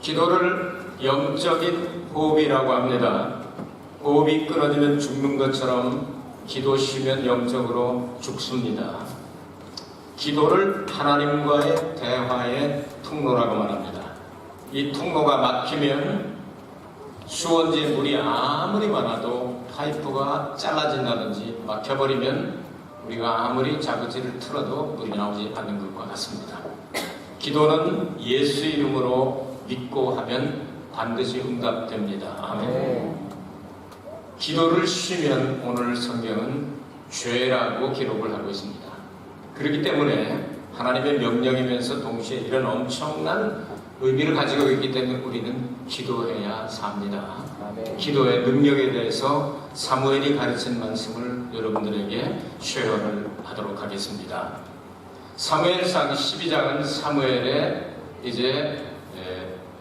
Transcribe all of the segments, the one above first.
기도를 영적인 호흡이라고 합니다. 호흡이 끊어지면 죽는 것처럼 기도 쉬면 영적으로 죽습니다. 기도를 하나님과의 대화의 통로라고 말합니다. 이 통로가 막히면 수원지에 물이 아무리 많아도 파이프가 잘라진다든지 막혀버리면 우리가 아무리 자그지를 틀어도 물이 나오지 않는 것과 같습니다. 기도는 예수 이름으로 믿고 하면 반드시 응답됩니다. 아멘. 기도를 쉬면 오늘 성경은 죄라고 기록을 하고 있습니다. 그렇기 때문에 하나님의 명령이면서 동시에 이런 엄청난 의미를 가지고 있기 때문에 우리는 기도해야 삽니다. 기도의 능력에 대해서 사무엘이 가르친 말씀을 여러분들에게 쉐어를 하도록 하겠습니다. 사무엘상 12장은 사무엘의 이제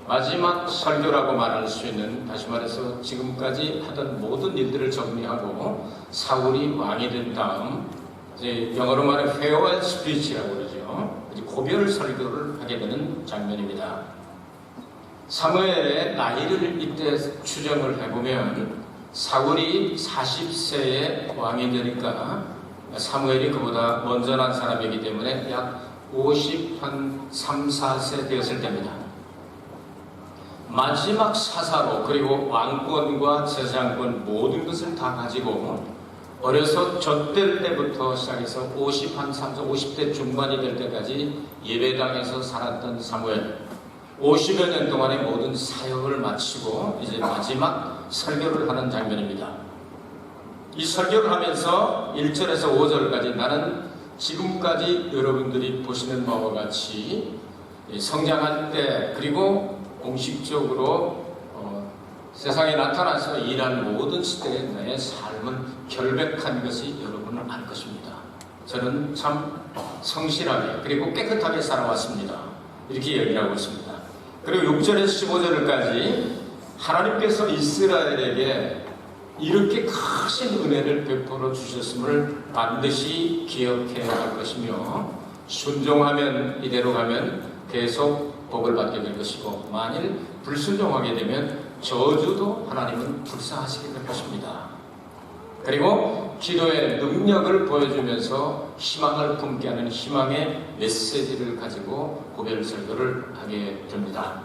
마지막 설교라고 말할 수 있는, 다시 말해서 지금까지 하던 모든 일들을 정리하고 사울이 왕이 된 다음 이제 영어로 말해 farewell speech라고 그러죠. 고별 설교를 하게 되는 장면입니다. 사무엘의 나이를 이때 추정을 해보면 사울이 40세에 왕이 되니까 사무엘이 그보다 먼저 난 사람이기 때문에 약 53, 4세 되었을 때입니다. 마지막 사사로, 그리고 왕권과 재산권 모든 것을 다 가지고 어려서 젖될 때부터 시작해서 50대 중반이 될 때까지 예배당에서 살았던 사무엘, 50여 년 동안의 모든 사역을 마치고 이제 마지막 설교를 하는 장면입니다. 이 설교를 하면서 1절에서 5절까지 나는 지금까지 여러분들이 보시는 바와 같이 성장할 때, 그리고 공식적으로 세상에 나타나서 일한 모든 시대에 나의 삶은 결백한 것이 여러분은 알 것입니다. 저는 참 성실하게 그리고 깨끗하게 살아왔습니다. 이렇게 얘기를 하고 있습니다. 그리고 6절에서 15절까지 하나님께서 이스라엘에게 이렇게 크신 은혜를 베풀어 주셨음을 반드시 기억해야 할 것이며, 순종하면 이대로 가면 계속 복을 받게 될 것이고, 만일 불순종하게 되면 저주도 하나님은 불사하시게 될 것입니다. 그리고 기도의 능력을 보여주면서 희망을 품게 하는 희망의 메시지를 가지고 고별 설교를 하게 됩니다.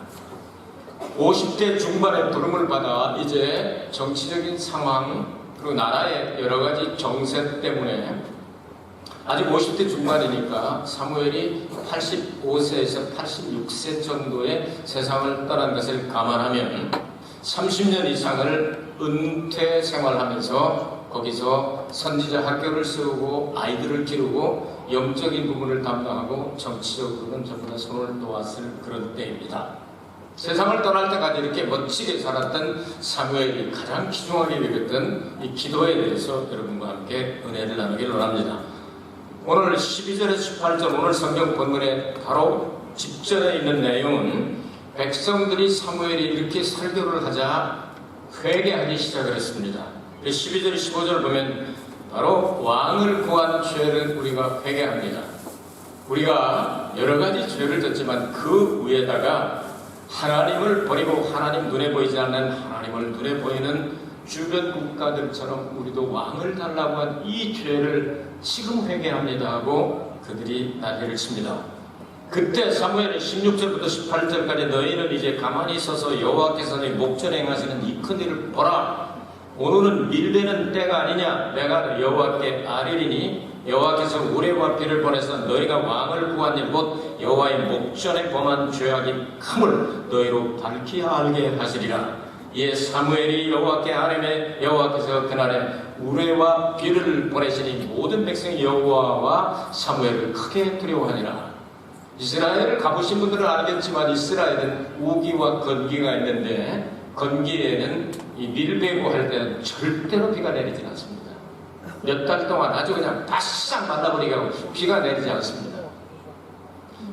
50대 중반에 부름을 받아 이제 정치적인 상황, 그리고 나라의 여러 가지 정세 때문에 아직 50대 중반이니까 사무엘이 85세에서 86세 정도의 세상을 떠난 것을 감안하면 30년 이상을 은퇴 생활하면서 거기서 선지자 학교를 세우고 아이들을 기르고 영적인 부분을 담당하고 정치적으로는 전부 다 손을 놓았을 그런 때입니다. 세상을 떠날 때까지 이렇게 멋지게 살았던 사무엘이 가장 귀중하게 여겼던 이 기도에 대해서 여러분과 함께 은혜를 나누기를 원합니다. 오늘 12절에서 18절 오늘 성경 본문에 바로 직전에 있는 내용은 백성들이 사무엘이 이렇게 설교를 하자 회개하기 시작을 했습니다. 12절, 15절을 보면 바로 왕을 구한 죄를 우리가 회개합니다. 우리가 여러 가지 죄를 졌지만 그 위에다가 하나님을 버리고 하나님 눈에 보이지 않는 하나님을 눈에 보이는 주변 국가들처럼 우리도 왕을 달라고 한 이 죄를 지금 회개합니다 하고 그들이 난리를 칩니다. 그때 사무엘은 16절부터 18절까지 너희는 이제 가만히 서서 여호와께서 너희 목전에 행하시는 이 큰 일을 보라. 오늘은 밀되는 때가 아니냐. 내가 여호와께 아뢰리니 여호와께서 우레와 비를 보내서 너희가 왕을 구한 곧 여호와의 목전에 범한 죄악이 큼을 너희로 밝히 알게 하시리라. 이에 사무엘이 여호와께 아뢰매 여호와께서 그날에 우레와 비를 보내시니 모든 백성이 여호와와 사무엘을 크게 두려워하니라. 이스라엘을 가보신 분들은 알겠지만 이스라엘은 우기와 건기가 있는데 건기에는 이 밀 베고 할 때는 절대로 비가 내리지 않습니다. 몇 달 동안 아주 그냥 바싹 말라버리게 하고 비가 내리지 않습니다.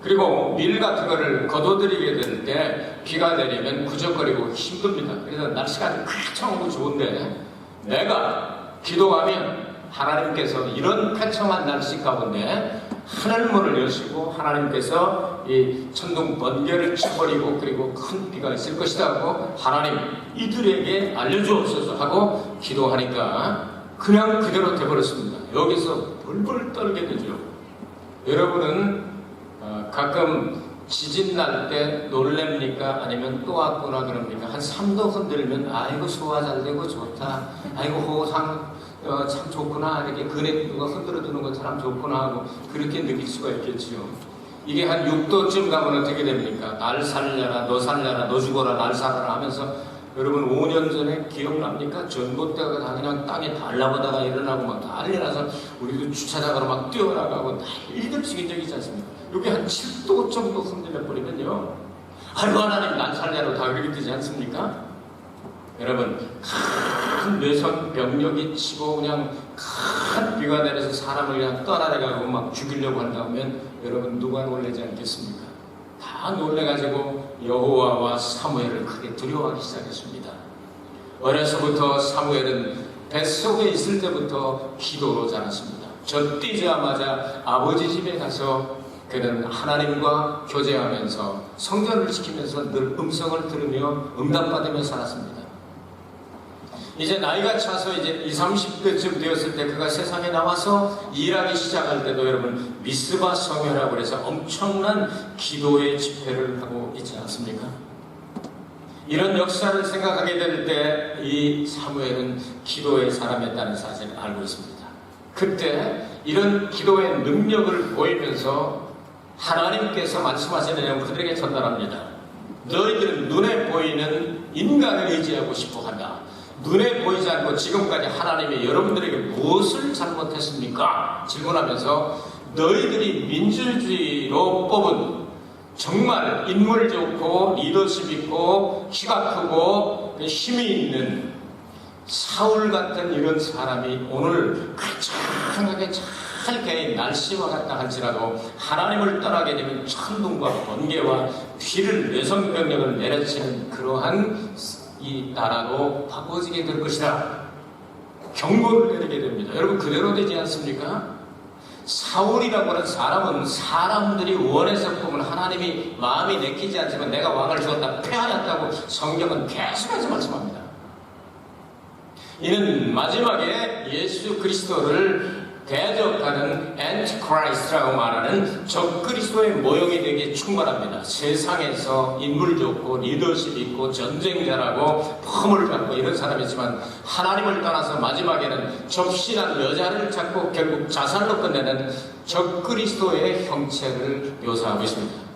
그리고 밀 같은 거를 거둬들이게 될 때 비가 내리면 구적거리고 힘듭니다. 그래서 날씨가 아주 쾌청하고 좋은데 내가 기도하면 하나님께서 이런 쾌청한 날씨 가운데 하늘문을 여시고 하나님께서 이 천둥 번개를 쳐버리고 그리고 큰 비가 있을 것이다 하고 하나님 이들에게 알려주옵소서 하고 기도하니까 그냥 그대로 돼버렸습니다. 여기서 벌벌 떨게 되죠. 여러분은 가끔 지진 날 때 놀랍니까? 아니면 또 왔구나 그럽니까? 한 3도 흔들면 아이고 소화 잘 되고 좋다. 아이고 호상 참 좋구나. 이렇게 그네 누가 흔들어 두는 것처럼 좋구나 하고 그렇게 느낄 수가 있겠지요. 이게 한 6도쯤 가면 어떻게 됩니까? 날 살려라, 너 살려라, 너 죽어라, 날 살아라 하면서 여러분 5년 전에 기억납니까? 전봇대가 다 그냥 땅에 달라보다가 일어나고 막 난리나서 우리도 주차장으로 막 뛰어나가고 난리들 치긴 적이 있지 않습니까? 여기 한 7도 정도 흔들려버리면요. 아이고 하나님 날 살려라 다 그렇게 되지 않습니까? 여러분 큰 뇌선 병력이 치고 그냥 큰 비가 내려서 사람을 그냥 떠나려가고 막 죽이려고 한다면 여러분 누가 놀라지 않겠습니까? 다 놀래가지고 여호와와 사무엘을 크게 두려워하기 시작했습니다. 어려서부터 사무엘은 뱃속에 있을 때부터 기도로 자랐습니다. 젖뛰자마자 아버지 집에 가서 그는 하나님과 교제하면서 성전을 지키면서 늘 음성을 들으며 응답받으며 살았습니다. 이제 나이가 차서 이제 20, 30대쯤 되었을 때 그가 세상에 나와서 일하기 시작할 때도 여러분 미스바 성회라고 해서 엄청난 기도의 집회를 하고 있지 않습니까? 이런 역사를 생각하게 될 때 이 사무엘은 기도의 사람이었다는 사실을 알고 있습니다. 그때 이런 기도의 능력을 보이면서 하나님께서 말씀하시는 내용을 그들에게 전달합니다. 너희들은 눈에 보이는 인간을 의지하고 싶어 한다. 눈에 보이지 않고 지금까지 하나님이 여러분들에게 무엇을 잘못했습니까? 질문하면서 너희들이 민주주의로 뽑은 정말 인물 좋고 리더십 있고 키가 크고 힘이 있는 사울 같은 이런 사람이 오늘 가장하게 잘 개인 날씨와 같다 할지라도 하나님을 떠나게 되면 천둥과 번개와 비를 뇌성병력을 내려치는 그러한 이 나라로 바꿔지게 될 것이다. 경고를 내리게 됩니다. 여러분 그대로 되지 않습니까? 사울이라고 하는 사람은 사람들이 원해서 보면 하나님이 마음이 내키지 않지만 내가 왕을 주었다 폐하였다고 성경은 계속해서 말씀합니다. 이는 마지막에 예수 그리스도를 대적하는 엔티크라이스트라고 말하는 적그리스도의 모형이 되기에 충분합니다. 세상에서 인물 좋고 리더십 있고 전쟁자라고 폼을 잡고 이런 사람이지만 하나님을 떠나서 마지막에는 접신한 여자를 찾고 결국 자살로 끝내는 적그리스도의 형체를 묘사하고 있습니다.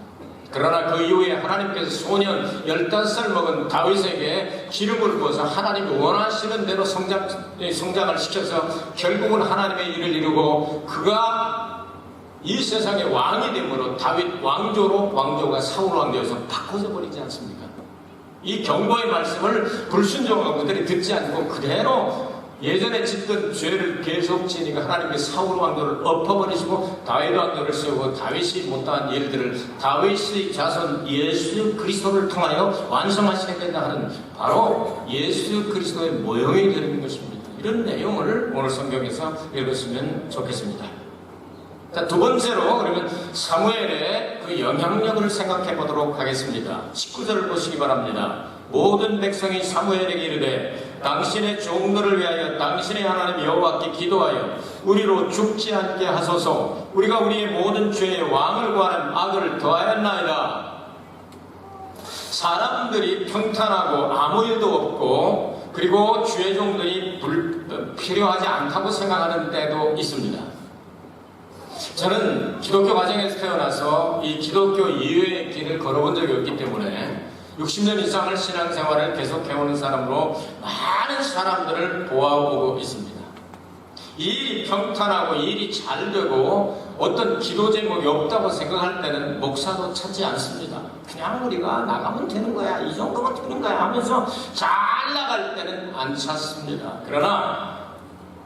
그러나 그 이후에 하나님께서 소년 15살 먹은 다윗에게 기름을 부어서 하나님이 원하시는 대로 성장을 시켜서 결국은 하나님의 일을 이루고 그가 이 세상의 왕이 됨으로 다윗 왕조로 왕조가 사울 왕조에서 바꿔져 버리지 않습니까? 이 경고의 말씀을 불순종하고 그들이 듣지 않고 그대로 예전에 짓던 죄를 계속 지니까 하나님께서 사울 왕조를 엎어버리시고 다윗 왕조를 세우고 다윗이 못한 일들을 다윗의 자손 예수 그리스도를 통하여 완성하셔야 된다 하는 바로 예수 그리스도의 모형이 되는 것입니다. 이런 내용을 오늘 성경에서 읽었으면 좋겠습니다. 자, 두 번째로 그러면 사무엘의 그 영향력을 생각해 보도록 하겠습니다. 19절을 보시기 바랍니다. 모든 백성이 사무엘에게 이르되 당신의 종들을 위하여 당신의 하나님 여호와께 기도하여 우리로 죽지 않게 하소서. 우리가 우리의 모든 죄에 왕을 구하는 악을 더하였나이다. 사람들이 평탄하고 아무 일도 없고 그리고 주의 종들이 필요하지 않다고 생각하는 때도 있습니다. 저는 기독교 가정에서 태어나서 이 기독교 이외의 길을 걸어본 적이 없기 때문에 60년 이상을 신앙생활을 계속해오는 사람으로 많은 사람들을 보아오고 있습니다. 이 일이 평탄하고 이 일이 잘 되고 어떤 기도 제목이 없다고 생각할 때는 목사도 찾지 않습니다. 그냥 우리가 나가면 되는 거야, 이 정도면 되는 거야 하면서 잘 나갈 때는 안 찾습니다. 그러나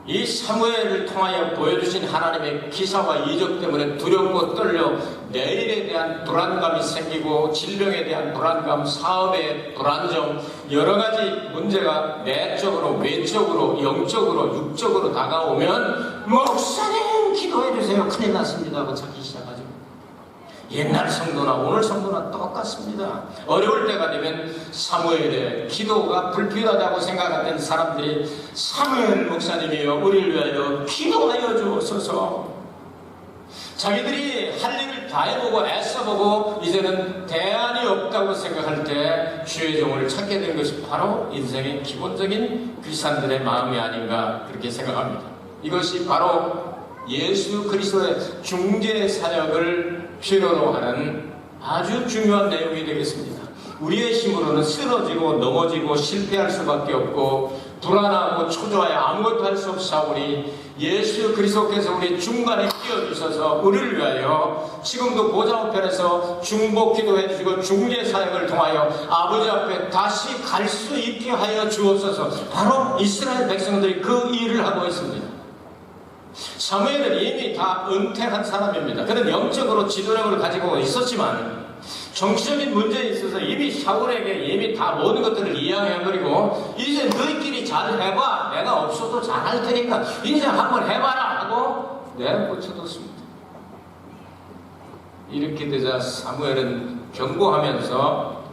이 사무엘을 통하여 보여주신 하나님의 기사와 이적 때문에 두렵고 떨려 내일에 대한 불안감이 생기고 질병에 대한 불안감, 사업의 불안정, 여러 가지 문제가 내적으로, 외적으로, 영적으로, 육적으로 다가오면 목사님 기도해 주세요. 큰일 났습니다 하고 찾기 시작하죠. 옛날 성도나 오늘 성도나 똑같습니다. 어려울 때가 되면 사무엘의 기도가 불필요하다고 생각했던 사람들이 사무엘 목사님이여 우리를 위하여 기도하여 주옵소서. 자기들이 할 일을 다 해보고 애써보고 이제는 대안이 없다고 생각할 때 주의 종을 찾게 된 것이 바로 인생의 기본적인 크리스찬들의 마음이 아닌가 그렇게 생각합니다. 이것이 바로 예수 그리스도의 중재 사역을 필요로 하는 아주 중요한 내용이 되겠습니다. 우리의 힘으로는 쓰러지고 넘어지고 실패할 수밖에 없고 불안하고 초조하여 아무것도 할 수 없사오니 예수 그리스도께서 우리 중간에 끼어주셔서 우리를 위하여 지금도 보좌 우편에서 중보 기도해 주시고 중재 사역을 통하여 아버지 앞에 다시 갈 수 있게 하여 주옵소서. 바로 이스라엘 백성들이 그 일을 하고 있습니다. 사무엘은 이미 다 은퇴한 사람입니다. 그는 영적으로 지도력을 가지고 있었지만 정치적인 문제에 있어서 이미 사울에게 이미 다 모든 것들을 이야기해버리고 이제 너희끼리 잘 해봐. 내가 없어도 잘 할 테니까 이제 한번 해봐라 하고 내버려뒀습니다. 이렇게 되자 사무엘은 경고하면서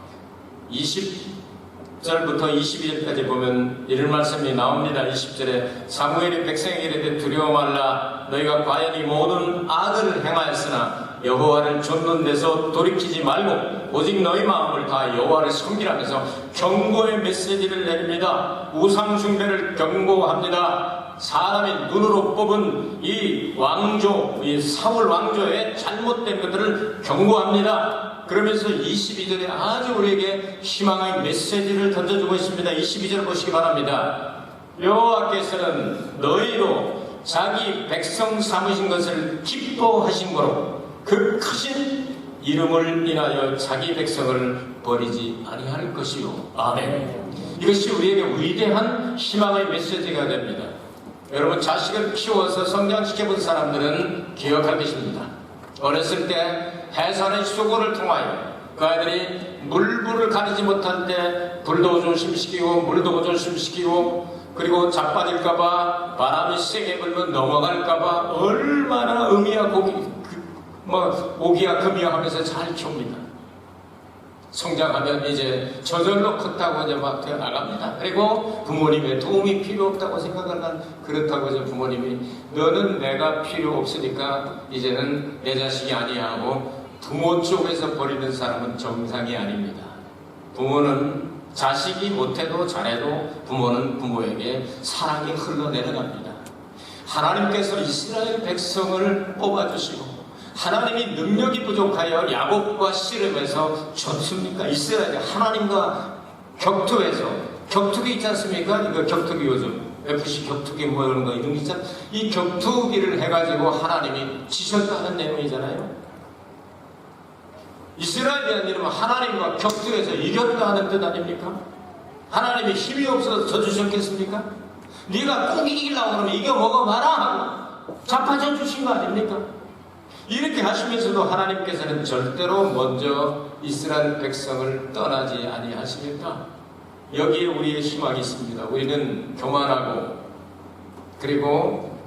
20절부터 22절까지 보면 이런 말씀이 나옵니다. 20절에 사무엘이 백성에게 이르되 두려워 말라. 너희가 과연 이 모든 악을 행하였으나 여호와를 좇는 데서 돌이키지 말고 오직 너희 마음을 다 여호와를 섬기라면서 경고의 메시지를 내립니다. 우상 숭배를 경고합니다. 사람이 눈으로 뽑은 이 왕조, 이 사울 왕조의 잘못된 것들을 경고합니다. 그러면서 22절에 아주 우리에게 희망의 메시지를 던져주고 있습니다. 22절 보시기 바랍니다. 여호와께서는 너희로 자기 백성 삼으신 것을 기뻐하신 거로 그 크신 이름을 인하여 자기 백성을 버리지 아니할 것이요. 아멘. 이것이 우리에게 위대한 희망의 메시지가 됩니다. 여러분 자식을 키워서 성장시켜본 사람들은 기억할 것입니다. 어렸을 때 해산의 수고를 통하여 그 아이들이 물불을 가리지 못할 때 불도 조심시키고 물도 조심시키고 그리고 자빠질까봐 바람이 세게 불면 넘어갈까봐 얼마나 음이야 오기야 금이야 하면서 잘 키웁니다. 성장하면 이제 저절로 컸다고 이제 막 되어나갑니다. 그리고 부모님의 도움이 필요 없다고 생각하면 그렇다고 이제 부모님이 너는 내가 필요 없으니까 이제는 내 자식이 아니야 하고 부모 쪽에서 버리는 사람은 정상이 아닙니다. 부모는 자식이 못해도 잘해도 부모는 부모에게 사랑이 흘러내려갑니다. 하나님께서 이스라엘 백성을 뽑아주시고 하나님이 능력이 부족하여 야곱과 씨름해서 졌습니까? 이스라엘이 하나님과 격투해서 격투기 있지 않습니까? 이거 격투기 요즘 FC 격투기 뭐 이런 거 이런 거 있잖아요. 이 격투기를 해가지고 하나님이 지셨다는 내용이잖아요. 이스라엘이라는 이름은 하나님과 격투해서 이겼다 하는 뜻 아닙니까? 하나님이 힘이 없어서 져주셨겠습니까? 네가 꼭 이기려고 그러면 이겨 먹어봐라 하고 자빠져 주신 거 아닙니까? 이렇게 하시면서도 하나님께서는 절대로 먼저 이스라엘 백성을 떠나지 아니하십니까? 여기에 우리의 희망이 있습니다. 우리는 교만하고 그리고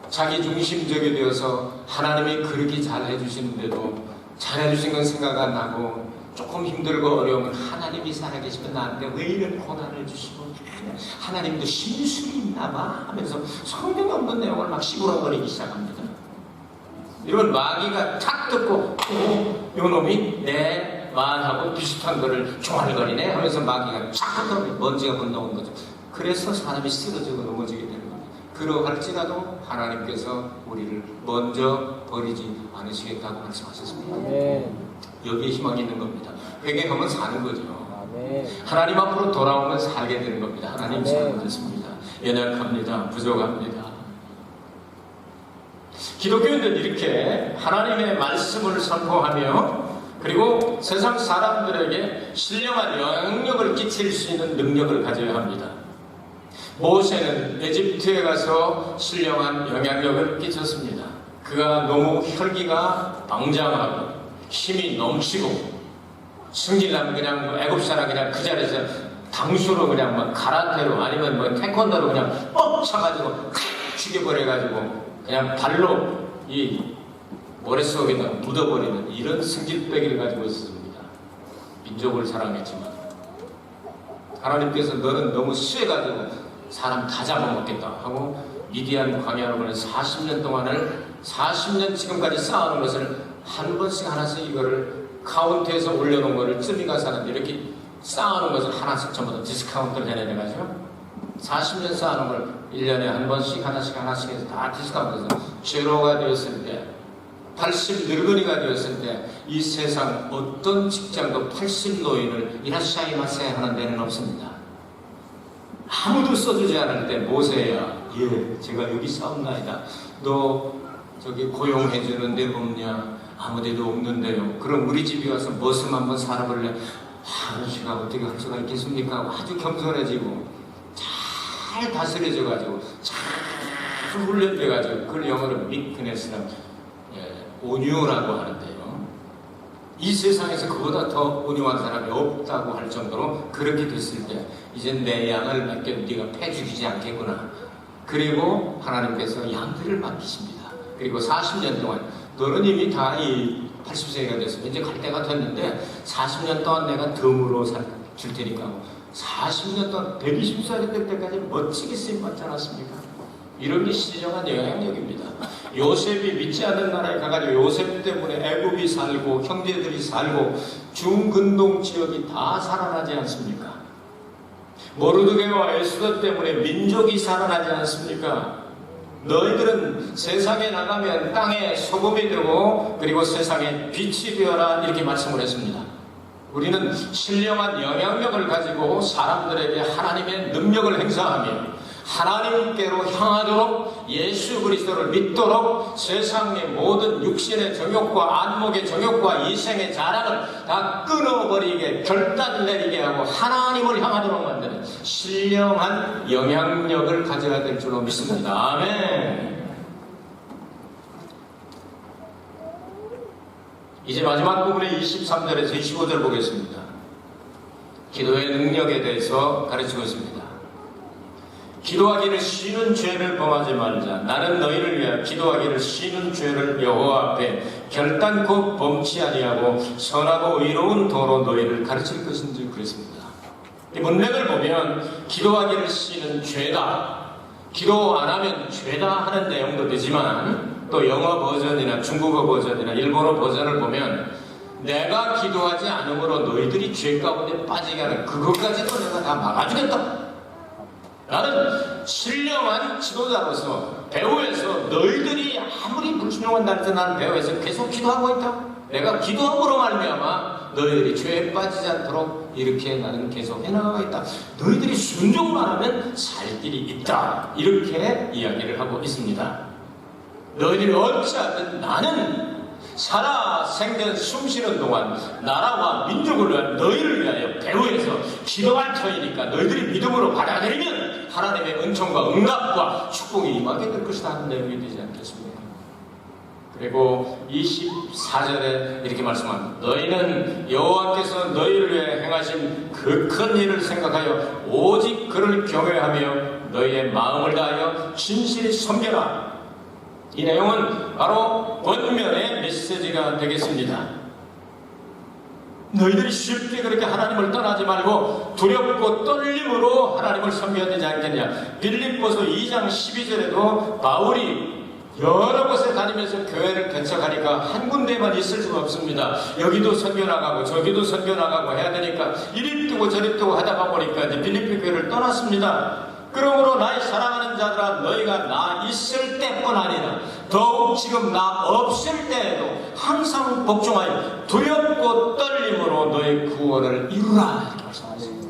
자기중심적이 되어서 하나님이 그렇게 잘해주시는데도 잘해주신 건 생각 안 나고 조금 힘들고 어려우면 하나님이 살아계시면 나한테 왜 이런 고난을 주시고 하나님도 심술이 있나 봐 하면서 성경에 없는 내용을 막 씹어버리기 시작합니다. 이런 마귀가 탁 듣고 이놈이 내 말하고 비슷한 거를 조알거리네 하면서 마귀가 쫙 듣고 먼지가 건너온 거죠. 그래서 사람이 쓰러지고 넘어지게 되는 겁니다. 그러할지라도 하나님께서 우리를 먼저 버리지 않으시겠다고 말씀하셨습니다. 여기에 희망이 있는 겁니다. 회개하면 사는 거죠. 하나님 앞으로 돌아오면 살게 되는 겁니다. 하나님 사랑하셨습니다. 연약합니다. 부족합니다. 기독교인들은 이렇게 하나님의 말씀을 선포하며 그리고 세상 사람들에게 신령한 영향력을 끼칠 수 있는 능력을 가져야 합니다. 모세는 에집트에 가서 신령한 영향력을 끼쳤습니다. 그가 너무 혈기가 방장하고 힘이 넘치고 승질나면 그냥 애굽 사람 그냥 그 자리에서 당수로 그냥 막 가라테로 아니면 뭐 태권도로 그냥 뻑 차가지고 죽여버려가지고 그냥 발로 이 머릿속에다 묻어버리는 이런 승질빼기를 가지고 있었습니다. 민족을 사랑했지만 하나님께서 너는 너무 쎄가지고 사람 다 잡아먹겠다 하고 미디안 광야로 보낸 40년 동안을 40년 지금까지 쌓아놓은 것을 한 번씩 하나씩 이거를 카운트해서 올려놓은 거를 쯤이가 사는데 이렇게 쌓아놓은 것을 하나씩 전부 다 디스카운트를 해내가지고 40년 쌓아놓은 걸 1년에 한 번씩 하나씩 해서 다 디스카운트해서 제로가 되었을 때 80 늙은이가 되었을 때 이 세상 어떤 직장도 80 노인을 이라샤이마세 하는 데는 없습니다. 아무도 써주지 않을 때 모세야 예 제가 여기 싸움나이다 너 저기 고용해주는 데 없냐 아무데도 없는데요 그럼 우리 집에 와서 머슴 한번 살아볼래 아저씨가 어떻게 할 수가 있겠습니까 하고 아주 겸손해지고 잘 다스려져가지고 잘 훈련돼가지고 그걸 영어로 미크네스랑 온유라고 하는데요 이 세상에서 그보다 더 온유한 사람이 없다고 할 정도로 그렇게 됐을 때 이제 내 양을 맡겨 네가 패 죽이지 않겠구나 그리고 하나님께서 양들을 맡기십니다. 그리고 40년 동안 너는 이미 다 이 80세가 됐으면 이제 갈 때가 됐는데 40년 동안 내가 덤으로 줄 테니까 40년 동안 120살이 될 때까지 멋지게 쓰임 받지 않았습니까? 이런 게 시정한 영향력입니다. 요셉이 믿지 않는 나라에 가가지고 요셉 때문에 애굽이 살고 형제들이 살고 중근동 지역이 다 살아나지 않습니까? 모르드게와 에스더 때문에 민족이 살아나지 않습니까? 너희들은 세상에 나가면 땅에 소금이 되고 그리고 세상에 빛이 되어라 이렇게 말씀을 했습니다. 우리는 신령한 영향력을 가지고 사람들에게 하나님의 능력을 행사하며 하나님께로 향하도록 예수 그리스도를 믿도록 세상의 모든 육신의 정욕과 안목의 정욕과 이생의 자랑을 다 끊어버리게 결단 내리게 하고 하나님을 향하도록 만드는 신령한 영향력을 가져야 될 줄로 믿습니다. 아멘. 이제 마지막 부분의 23절에서 25절 보겠습니다. 기도의 능력에 대해서 가르치고 있습니다. 기도하기를 쉬는 죄를 범하지 말자. 나는 너희를 위하여 기도하기를 쉬는 죄를 여호와 앞에 결단코 범치 아니하고 선하고 의로운 도로 너희를 가르칠 것인지 그랬습니다. 이 문맥을 보면 기도하기를 쉬는 죄다. 기도 안 하면 죄다 하는 내용도 되지만 또 영어 버전이나 중국어 버전이나 일본어 버전을 보면 내가 기도하지 않으므로 너희들이 죄 가운데 빠지게 하는 그것까지도 내가 다 막아주겠다. 나는 신령한 지도자로서 배후에서 너희들이 아무리 불순종한 날에서 나는 배후에서 계속 기도하고 있다. 내가 기도함으로 말미암아 너희들이 죄에 빠지지 않도록 이렇게 나는 계속 해나가고 있다. 너희들이 순종만 하면 살 길이 있다. 이렇게 이야기를 하고 있습니다. 너희들이 어찌하든 나는 살아 생전 숨쉬는 동안 나라와 민족을 위한 너희를 위하여 배후에서 기도할 터이니까 너희들이 믿음으로 받아들이면 하나님의 은총과 응답과 축복이 임하게 될 것이다 하는 내용이 되지 않겠습니까? 그리고 24절에 이렇게 말씀합니다. 너희는 여호와께서 너희를 위해 행하신 그 큰 일을 생각하여 오직 그를 경외하며 너희의 마음을 다하여 진실히 섬겨라. 이 내용은 바로 권면의 메시지가 되겠습니다. 너희들이 쉽게 그렇게 하나님을 떠나지 말고 두렵고 떨림으로 하나님을 섬겨야 되지 않겠냐. 빌립보서 2장 12절에도 바울이 여러 곳에 다니면서 교회를 개척하니까 한 군데만 있을 수가 없습니다. 여기도 선교 나가고 저기도 선교 나가고 해야 되니까 이리 뛰고 저리 뛰고 하다가 보니까 이제 빌립보 교회를 떠났습니다. 그러므로 나의 사랑하는 자들아 너희가 나 있을 때뿐 아니라 더욱 지금 나 없을 때에도 항상 복종하여 두렵고 떨림으로 너희 구원을 이루라 이렇게 말씀하셨습니다.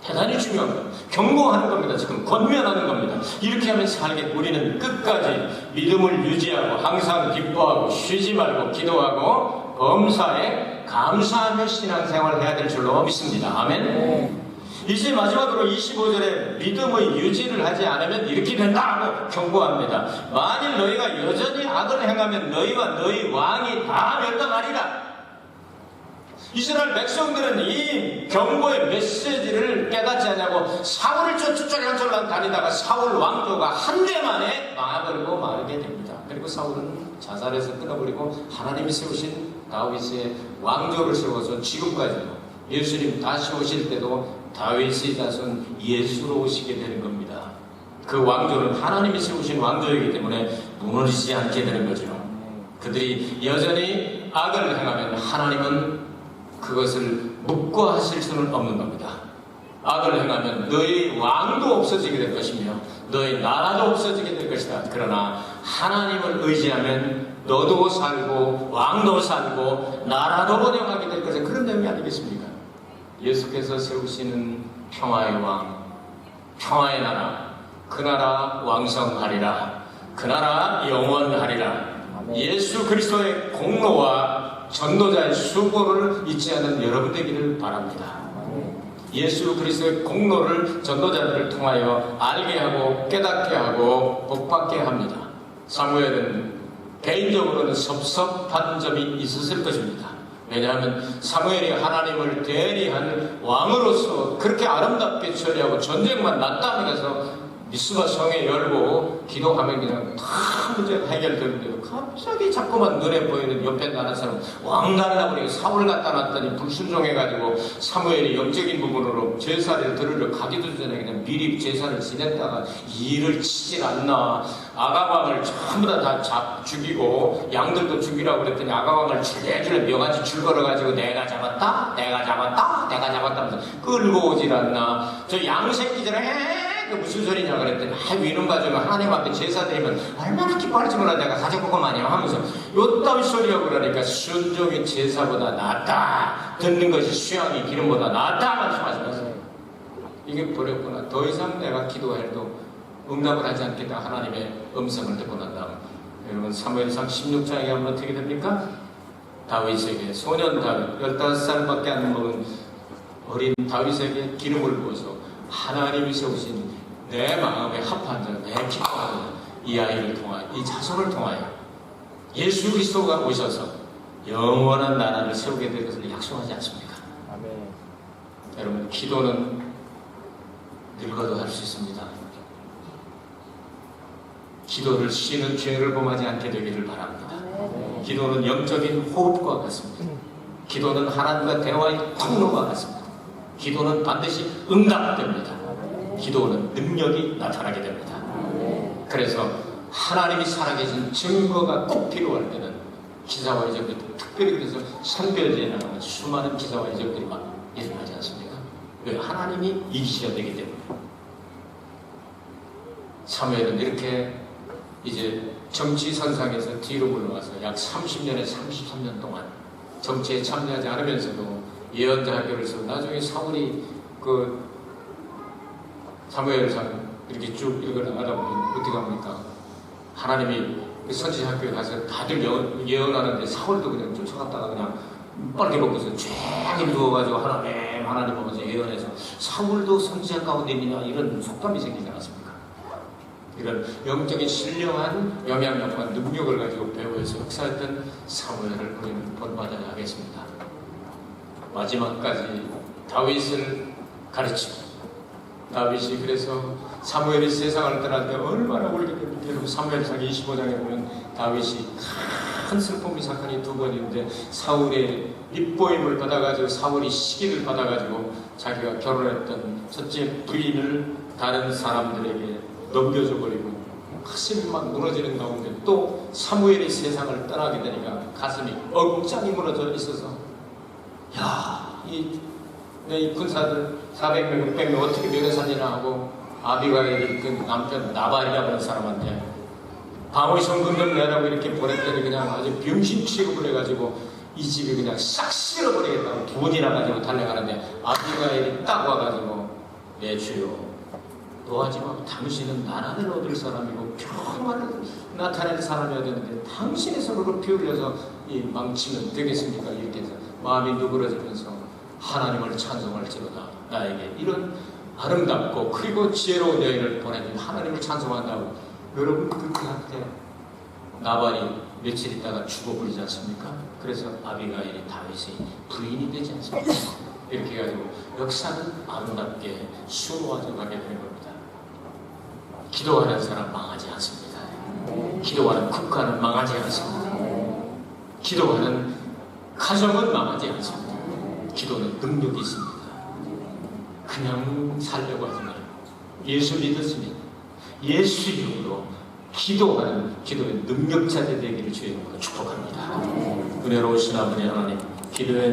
대단히 중요한 겁니다. 경고하는 겁니다. 지금 권면하는 겁니다. 이렇게 하면 살게 우리는 끝까지 믿음을 유지하고 항상 기뻐하고 쉬지 말고 기도하고 범사에 감사하며 신앙생활을 해야 될 줄로 믿습니다. 아멘. 이제 마지막으로 25절에 믿음의 유지를 하지 않으면 이렇게 된다고 경고합니다. 만일 너희가 여전히 악을 행하면 너희와 너희 왕이 다 멸망하리라. 이스라엘 백성들은 이 경고의 메시지를 깨닫지 않냐고 사울을 쫓쫄랑쫄랑 다니다가 사울 왕조가 한 대 만에 망해버리고 마르게 됩니다. 그리고 사울은 자살해서 끊어버리고 하나님이 세우신 다윗의 왕조를 세워서 지금까지도 예수님 다시 오실 때도 다윗의 자손 예수로 오시게 되는 겁니다. 그 왕조는 하나님이 세우신 왕조이기 때문에 무너지지 않게 되는 거죠. 그들이 여전히 악을 행하면 하나님은 그것을 묵과하실 수는 없는 겁니다. 악을 행하면 너희 왕도 없어지게 될 것이며 너희 나라도 없어지게 될 것이다. 그러나 하나님을 의지하면 너도 살고 왕도 살고 나라도 번영하게 될 것은 그런 내용이 아니겠습니까? 예수께서 세우시는 평화의 왕, 평화의 나라, 그 나라 왕성하리라. 그 나라 영원하리라. 예수 그리스도의 공로와 전도자의 수고를 잊지 않은 여러분 되기를 바랍니다. 예수 그리스도의 공로를 전도자들을 통하여 알게 하고 깨닫게 하고 복받게 합니다. 사무엘은 개인적으로는 섭섭한 점이 있었을 것입니다. 왜냐하면 사무엘이 하나님을 대리한 왕으로서 그렇게 아름답게 처리하고 전쟁만 났다 하면서 미스바 성에 열고 기도하면 그냥 다 문제 해결되는데요. 갑자기 자꾸만 눈에 보이는 옆에 나는 사람 왕가를 하고 사울 갖다 놨더니 불순종해가지고 사무엘이 영적인 부분으로 제사를 들으러 가기도 전에 그냥 미리 제사를 지냈다가 일을 치질 않나. 아가왕을 전부 다 죽이고 양들도 죽이라고 그랬더니 아가왕을 줄레줄레 명아지 줄 걸어가지고 내가 잡았다 하면서 끌고 오질 않나. 저 양새끼들은 무슨 소리냐 그랬더니 위는 가지고 하나님 앞에 제사 드리면 얼마나 기뻐할지 몰라 내가 가져보고만요 하면서 요따위 소리하고 그러니까 순종이 제사보다 낫다. 듣는 것이 수양이 기름보다 낫다 말씀하시면서 이게 버렸구나. 더 이상 내가 기도해도 응답을 하지 않겠다. 하나님의 음성을 듣고 난 다음 여러분 사무엘상 16장에 가면 어떻게 됩니까? 다윗에게 소년 다윗 15살밖에 안 먹은 어린 다윗에게 기름을 부어서 하나님이 세우신 내 마음에 합한 자, 내 기뻐하는 이 아이를 통하여, 이 자손을 통하여 예수 그리스도가 오셔서 영원한 나라를 세우게 될 것을 약속하지 않습니까? 아멘. 여러분, 기도는 늙어도 할 수 있습니다. 기도를 쉬는 죄를 범하지 않게 되기를 바랍니다. 아멘. 기도는 영적인 호흡과 같습니다. 기도는 하나님과 대화의 통로와 같습니다. 기도는 반드시 응답됩니다. 기도는 능력이 나타나게 됩니다. 그래서 하나님이 살아계신 증거가 꼭 필요할 때는 기사와 이적들, 특별히 그래서 선별제에 나가는 수많은 기사와 이적들이 막 일어나지 않습니까? 왜? 하나님이 이기셔야 되기 때문에. 사무엘은 이렇게 이제 정치 선상에서 뒤로 물러와서 약 30년에 33년 동안 정치에 참여하지 않으면서도 예언자 학교를 써서 나중에 사울이 그 사무엘상 이렇게 쭉 읽어나가다 보면 어떻게 합니까? 하나님이 그 선지 학교에 가서 다들 예언하는데 사울도 그냥 쫓아갔다가 그냥 빨개 벗고서 쫙 누워가지고 하나님 하면서 예언해서 사울도 선지자 가운데 있느냐 이런 속담이 생기지 않았습니까? 이런 영적인 신령한 영향력과 능력을 가지고 배우에서 역사했던 사무엘을 우리는 본받아야 하겠습니다. 마지막까지 다윗을 가르치고 다윗이 그래서 사무엘이 세상을 떠날 때 얼마나 울게 됩니까? 여러분 사무엘상 25장에 보면 다윗이 큰 슬픔의 사건이 두 번인데 사울의 립보임을 받아가지고 사울이 시기를 받아가지고 자기가 결혼했던 첫째 부인을 다른 사람들에게 넘겨줘 버리고 가슴이 막 무너지는 가운데 또 사무엘이 세상을 떠나게 되니까 가슴이 엉짱이 무너져 있어서 이 군사들 400명, 600명 어떻게 면회 살리나 하고 아비가일이 그 남편 나발이라고 하는 사람한테 방어의 성금을 내라고 이렇게 보냈더니 그냥 아주 병신 취급을 해가지고 이 집이 그냥 싹 쓸어버리겠다고 두 번이나 가지고 달려가는데 아비가일이 딱 와가지고 내 주여 노하지 마. 당신은 나라를 얻을 사람이고 평화를 나타낼 사람이어야 되는데 당신의 손으로 피 흘려서 이 망치면 되겠습니까? 이렇게 해서 마음이 누그러지면서 하나님을 찬송할지로다. 나에게 이런 아름답고 그리고 지혜로운 여인을 보내준 하나님을 찬송한다고. 여러분 그렇게 할 때 나발이 며칠 있다가 죽어버리지 않습니까? 그래서 아비가일이 다윗의 부인이 되지 않습니까? 이렇게 해가지고 역사는 아름답게 수놓아져 가게 되는 겁니다. 기도하는 사람 망하지 않습니다. 기도하는 국가는 망하지 않습니다. 기도하는 가정은 망하지 않습니다. 기도는 능력이 있습니다. 그냥 살려고 하지 말고 예수 믿었습니다. 예수 이름으로 기도하는 기도의 능력자들 되기를 주의 이름으로 축복합니다. 은혜로우신 아버지 하나님, 기도의